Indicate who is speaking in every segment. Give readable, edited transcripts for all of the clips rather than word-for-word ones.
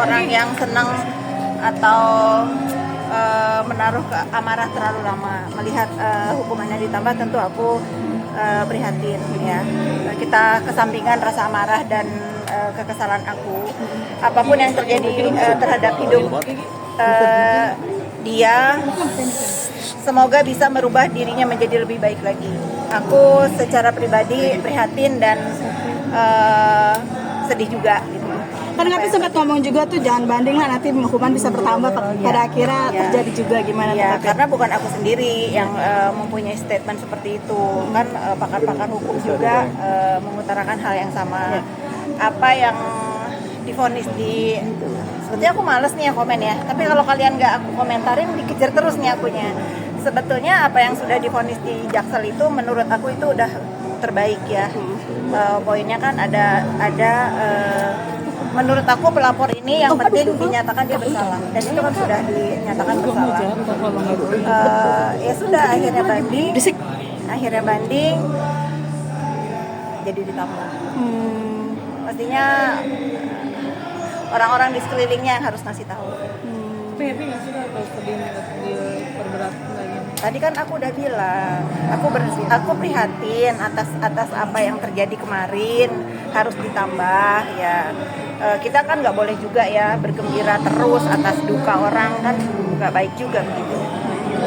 Speaker 1: orang yang senang atau menaruh amarah terlalu lama. Melihat hukumannya ditambah, tentu aku prihatin ya. Kita kesampingkan rasa amarah dan kekesalan aku. Apapun yang terjadi terhadap hidup dia, semoga bisa merubah dirinya menjadi lebih baik lagi. Aku secara pribadi prihatin dan sedih juga gitu.
Speaker 2: Kan Kavi sempat ngomong juga tuh jangan banding lah, nanti hukuman bisa bertambah. Pada akhirnya terjadi juga gimana?
Speaker 1: Ya, karena bukan aku sendiri yang mempunyai statement seperti itu. Kan pakar-pakar hukum juga mengutarakan hal yang sama. Apa yang divonis di, sebetulnya aku males nih ya komen ya. Tapi kalau kalian nggak aku komentarin, dikejar terus nih akunya. Sebetulnya apa yang sudah divonis di Jaksel itu menurut aku itu udah terbaik ya. Poinnya kan ada menurut aku pelapor ini yang penting dinyatakan dia bersalah, dan itu kan sudah dinyatakan bersalah. Ya sudah, akhirnya banding jadi ditambah. Pastinya orang-orang di sekelilingnya yang harus ngasih tahu.
Speaker 3: Tapi nggak sih kalau diperberat lagi?
Speaker 1: Tadi kan aku udah bilang, aku prihatin atas apa yang terjadi kemarin, harus ditambah ya. Kita kan nggak boleh juga ya bergembira terus atas duka orang, kan nggak baik juga begitu.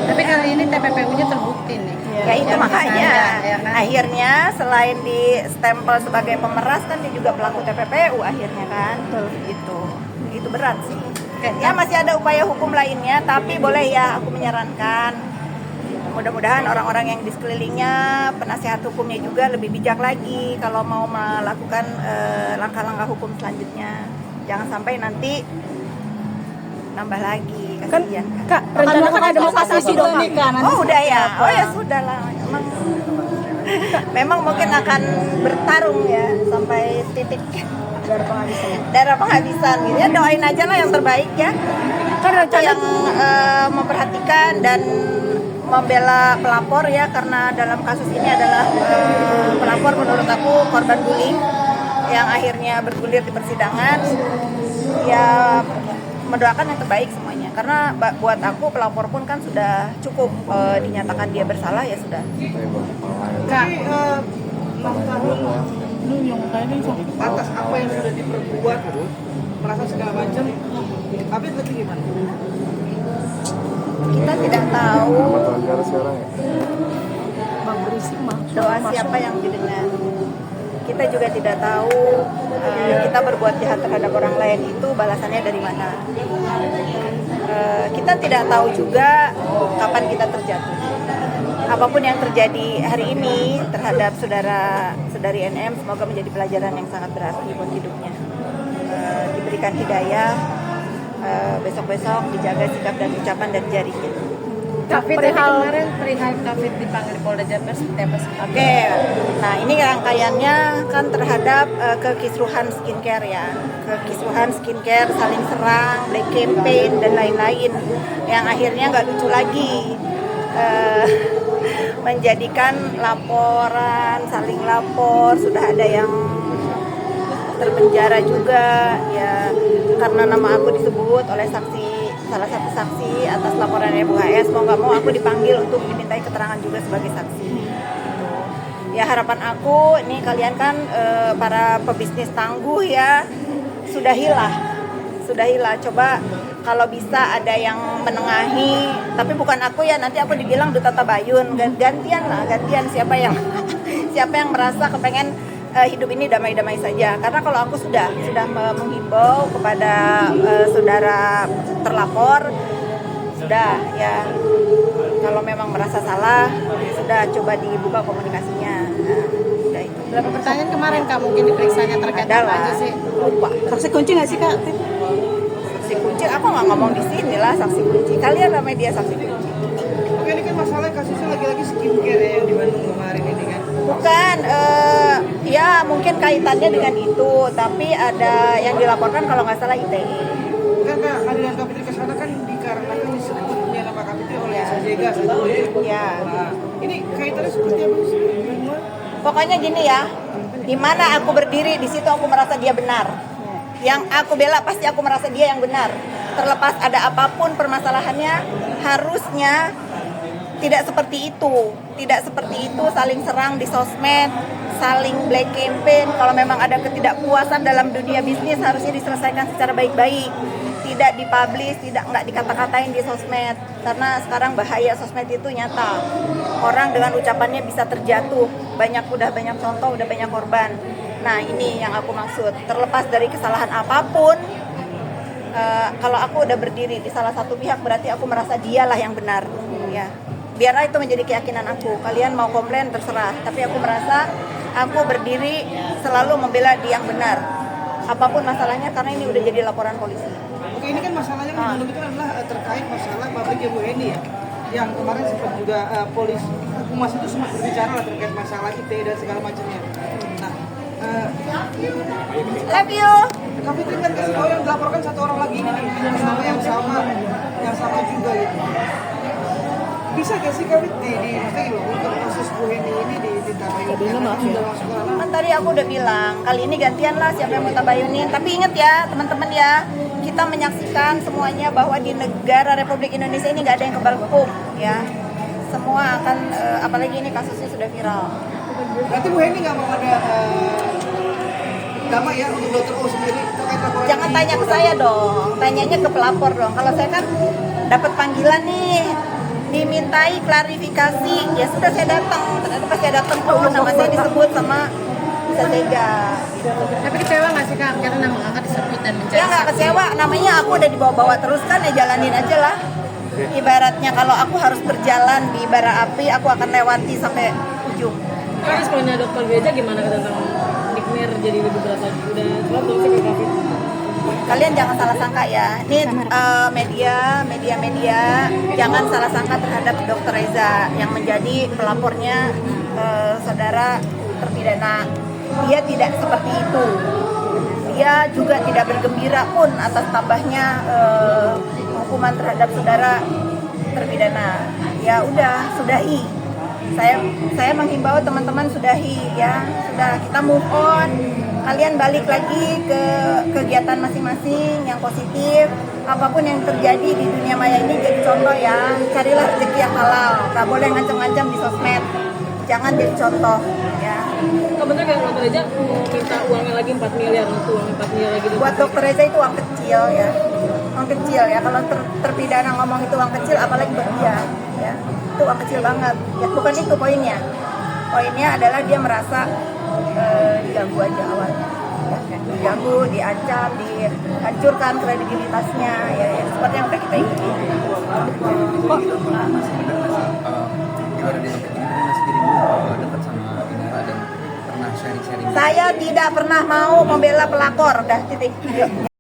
Speaker 3: Tapi kali ini TPPU-nya terbukti nih.
Speaker 1: Ya itu makanya
Speaker 3: ya kan?
Speaker 1: akhirnya selain di stempel sebagai pemeras, kan dia juga pelaku TPPU akhirnya kan. Itu berat sih. Ya masih ada upaya hukum lainnya, tapi boleh ya aku menyarankan, mudah-mudahan orang-orang yang di sekelilingnya, penasihat hukumnya juga lebih bijak lagi kalau mau melakukan langkah-langkah hukum selanjutnya. Jangan sampai nanti nambah lagi, kasihan
Speaker 2: Kak, rencana kan ada mau kasasi dong nih Kak.
Speaker 1: Oh udah ya, oh ya sudah lah. Memang mungkin akan bertarung ya sampai titik darah penghabisan gitu ya. Doain aja lah yang terbaik ya. Kan yang memperhatikan dan membela pelapor ya, karena dalam kasus ini adalah pelapor menurut aku korban bullying yang akhirnya bergulir di persidangan. Ya mendoakan yang terbaik semuanya, karena buat aku pelapor pun kan sudah cukup dinyatakan dia bersalah, ya sudah.
Speaker 3: Kak, 6 tahun atas apa yang sudah diperbuat, merasa segala macam, tapi itu gimana?
Speaker 1: Kita tidak tahu doa siapa yang didengar. Kita juga tidak tahu kita berbuat jahat terhadap orang lain itu balasannya dari mana. Kita tidak tahu juga kapan kita terjatuh. Apapun yang terjadi hari ini terhadap saudari NM, semoga menjadi pelajaran yang sangat berarti buat hidupnya. Diberikan hidayah, besok-besok dijaga sikap dan ucapan dan jarinya.
Speaker 3: Tapi kemarin perihal Kavi dipanggil Polda Jabar seperti apa sih?
Speaker 1: Oke, nah ini rangkaiannya kan terhadap kekisruhan skincare ya. Kekisruhan skincare, saling serang, black campaign dan lain-lain yang akhirnya nggak lucu lagi. Menjadikan laporan, saling lapor, sudah ada yang terpenjara juga ya, karena nama aku disebut oleh salah satu saksi atas laporan Ibu HS. Mau nggak mau aku dipanggil untuk dimintai keterangan juga sebagai saksi. Ya harapan aku ini, kalian kan para pebisnis tangguh ya, sudahilah. Coba kalau bisa ada yang menengahi, tapi bukan aku ya, nanti aku dibilang duta tabayun. Gantian siapa yang merasa kepengen hidup ini damai-damai saja. Karena kalau aku sudah menghimbau kepada saudara terlapor, sudah ya, kalau memang merasa salah, sudah coba dibuka komunikasinya. Sudah itu.
Speaker 3: Berapa pertanyaan kemarin Kak mungkin diperiksanya terkait apa aja sih?
Speaker 1: Lupa.
Speaker 2: Saksi kunci nggak sih Kak?
Speaker 1: Saksi kunci, aku nggak ngomong di sini lah saksi kunci. Kalian namanya dia saksi kunci.
Speaker 3: Oke, ini kan masalah kasusnya lagi-lagi skincare ya, yang di Bandung kemarin ini kan?
Speaker 1: Bukan, ya mungkin kaitannya dengan itu, tapi ada yang dilaporkan kalau nggak salah ITE.
Speaker 3: Kan Kak, kehadiran Kavi ke sana kan dikarenakan disebutnya nama Kavi oleh Sajega satu
Speaker 1: Ya.
Speaker 3: Nah, ini kaitannya seperti apa sih?
Speaker 1: Pokoknya gini ya, di mana aku berdiri di situ aku merasa dia benar. Yang aku bela pasti aku merasa dia yang benar. Terlepas ada apapun permasalahannya, harusnya tidak seperti itu. Tidak seperti itu, saling serang di sosmed, saling black campaign. Kalau memang ada ketidakpuasan dalam dunia bisnis, harusnya diselesaikan secara baik-baik. Tidak dipublish, nggak dikata-katain di sosmed. Karena sekarang bahaya sosmed itu nyata. Orang dengan ucapannya bisa terjatuh. Udah banyak contoh, udah banyak korban. Nah, ini yang aku maksud. Terlepas dari kesalahan apapun, kalau aku udah berdiri di salah satu pihak, berarti aku merasa dialah yang benar. Ya, biarlah itu menjadi keyakinan aku. Kalian mau komplain terserah. Tapi aku merasa aku berdiri selalu membela dia yang benar. Apapun masalahnya, karena ini udah jadi laporan polisi.
Speaker 3: Oke, ini kan masalahnya kan itu adalah terkait masalah pabriknya Bu Heni ya. Yang kemarin sempat juga polisi humas itu sempat berbicara lah terkait masalah ITE dan segala macamnya. Nah,
Speaker 1: Love you.
Speaker 3: Kak Fitri kan kasih tahu yang dilaporkan satu orang lagi ini nih, yang sama juga gitu. Bisa gak sih Kak Fitri maksudnya gitu, untuk kasus Bu Heni ini ditangani sudah masuk ke ranah?
Speaker 1: Kan tadi aku udah bilang, kali ini gantian lah siapa yang mau tabayunin. Tapi ingat ya teman-teman ya, kita menyaksikan semuanya bahwa di negara Republik Indonesia ini nggak ada yang kebal hukum ya. Semua akan, apalagi ini kasusnya sudah viral.
Speaker 3: Berarti Bu Heni nggak mau ada damai ya untuk Dr. O sendiri terkait laporan?
Speaker 1: Jangan tanya ke saya dong, tanyanya ke pelapor dong. Kalau saya kan dapat panggilan nih, dimintai klarifikasi, ya sudah saya datang. Ternyata pas saya datang tuh nama saya disebut sama Sajega.
Speaker 4: Tapi kecewa nggak sih Kak? Karena nama Kakak disebut dan mencari
Speaker 1: Ya nggak kecewa, namanya aku udah dibawa-bawa terus kan, ya jalanin aja lah. Ibaratnya kalau aku harus berjalan di bara api, aku akan lewati sampai ujung.
Speaker 4: Kak, responnya Dokter Beja gimana tentang Nick Mir jadi beberapa udah belum sih Kak Fit?
Speaker 1: Kalian jangan salah sangka ya. Ini media jangan salah sangka terhadap Dr. Reza yang menjadi pelapornya saudara terpidana. Dia tidak seperti itu. Dia juga tidak bergembira pun atas tambahnya hukuman terhadap saudara terpidana. Ya udah, sudahi. Saya menghimbau teman-teman sudahi ya. Sudah, kita move on. Kalian balik lagi ke kegiatan masing-masing yang positif. Apapun yang terjadi di dunia maya ini jadi contoh ya. Carilah rezeki yang halal. Gak boleh ngancam-ngancam di sosmed. Jangan jadi contoh ya.
Speaker 4: Kak, bener kayak Dokter Beja mau minta uangnya lagi 4 miliar, uang 4 miliar lagi.
Speaker 1: Buat Dokter Reza itu uang kecil ya. Uang kecil ya. Kalau terpidana ngomong itu uang kecil, apalagi buat dia ya. Itu uang kecil banget. Ya, bukan itu poinnya. Poinnya adalah dia merasa diganggu aja awalnya. Ya, diganggu, diancam, dihancurkan kredibilitasnya ya, seperti yang udah kita ikuti.
Speaker 5: Gimana di tempat ini masih dirimu dekat sama Inara dan pernah sharing-sharing?
Speaker 1: Saya tidak pernah mau membela pelakor, dah titik. Yuk.